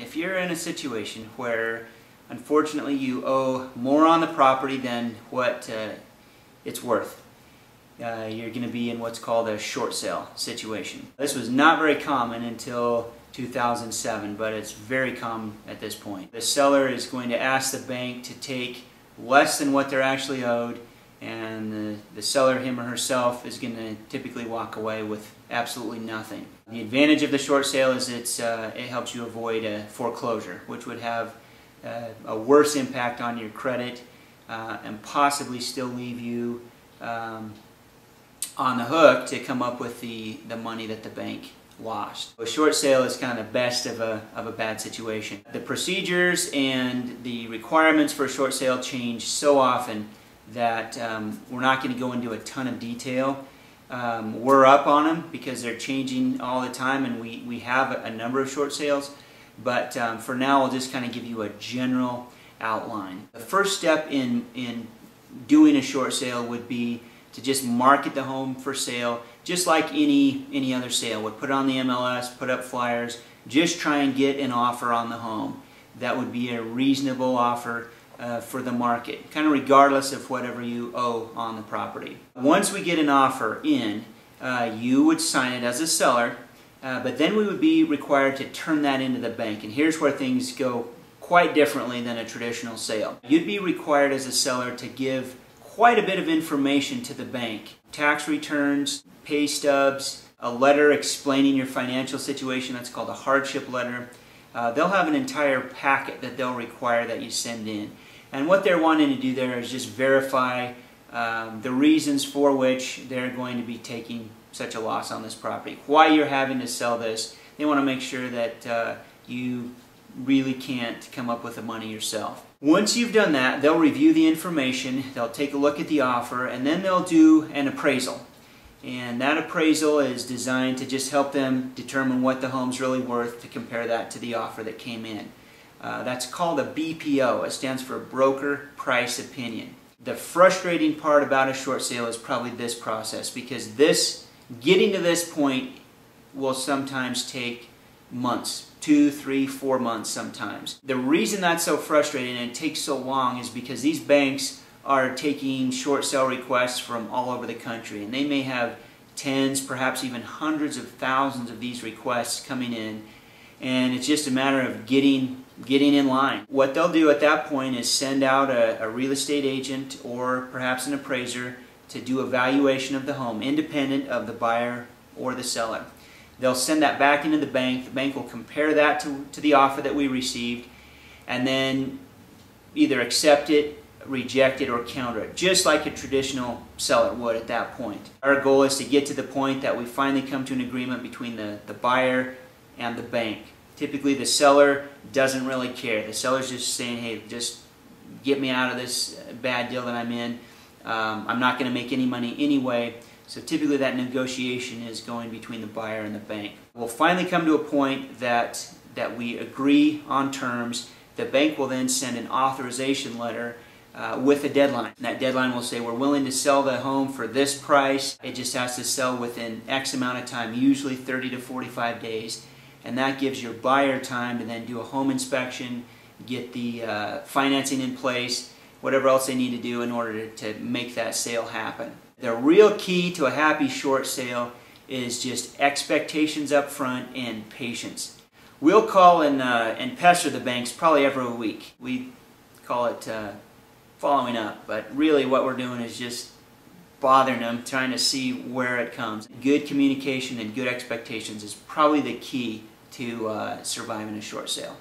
if you're in a situation where unfortunately you owe more on the property than what it's worth, you're going to be in what's called a short sale situation. This was not very common until 2007, but it's very common at this point. The seller is going to ask the bank to take less than what they're actually owed, and the seller, him or herself, is going to typically walk away with absolutely nothing. The advantage of the short sale is it helps you avoid a foreclosure, which would have a worse impact on your credit and possibly still leave you on the hook to come up with the money that the bank lost. A short sale is kind of the best of a bad situation. The procedures and the requirements for a short sale change so often that we're not going to go into a ton of detail. We're up on them because they're changing all the time, and we have a number of short sales, but for now I'll just kind of give you a general outline. The first step in doing a short sale would be to just market the home for sale, just like any other sale. Would put it on the MLS, put up flyers, just try and get an offer on the home. That would be a reasonable offer for the market, kind of regardless of whatever you owe on the property. Once we get an offer in, you would sign it as a seller, but then we would be required to turn that into the bank. And here's where things go quite differently than a traditional sale. You'd be required as a seller to give quite a bit of information to the bank. Tax returns, pay stubs, a letter explaining your financial situation, that's called a hardship letter. They'll have an entire packet that they'll require that you send in. And what they're wanting to do there is just verify the reasons for which they're going to be taking such a loss on this property. Why you're having to sell this. They want to make sure that you really can't come up with the money yourself. Once you've done that, they'll review the information, they'll take a look at the offer, and then they'll do an appraisal. And that appraisal is designed to just help them determine what the home's really worth to compare that to the offer that came in. That's called a BPO. It stands for Broker Price Opinion. The frustrating part about a short sale is probably this process, because getting to this point will sometimes take months. 2, 3, 4 months sometimes. The reason that's so frustrating and it takes so long is because these banks are taking short sale requests from all over the country, and they may have tens, perhaps even hundreds of thousands of these requests coming in, and it's just a matter of getting in line. What they'll do at that point is send out a real estate agent or perhaps an appraiser to do a valuation of the home, independent of the buyer or the seller. They'll send that back into the bank. The bank will compare that to the offer that we received, and then either accept it, reject it, or counter it, just like a traditional seller would at that point. Our goal is to get to the point that we finally come to an agreement between the buyer and the bank. Typically the seller doesn't really care. The seller's just saying, hey, just get me out of this bad deal that I'm in. I'm not going to make any money anyway. So typically that negotiation is going between the buyer and the bank. We'll finally come to a point that we agree on terms. The bank will then send an authorization letter with a deadline. And that deadline will say we're willing to sell the home for this price. It just has to sell within X amount of time, usually 30 to 45 days. And that gives your buyer time to then do a home inspection, get the financing in place, whatever else they need to do in order to make that sale happen. The real key to a happy short sale is just expectations up front and patience. We'll call and pester the banks probably every week. We call it following up, but really what we're doing is just bothering them, trying to see where it comes. Good communication and good expectations is probably the key to surviving a short sale.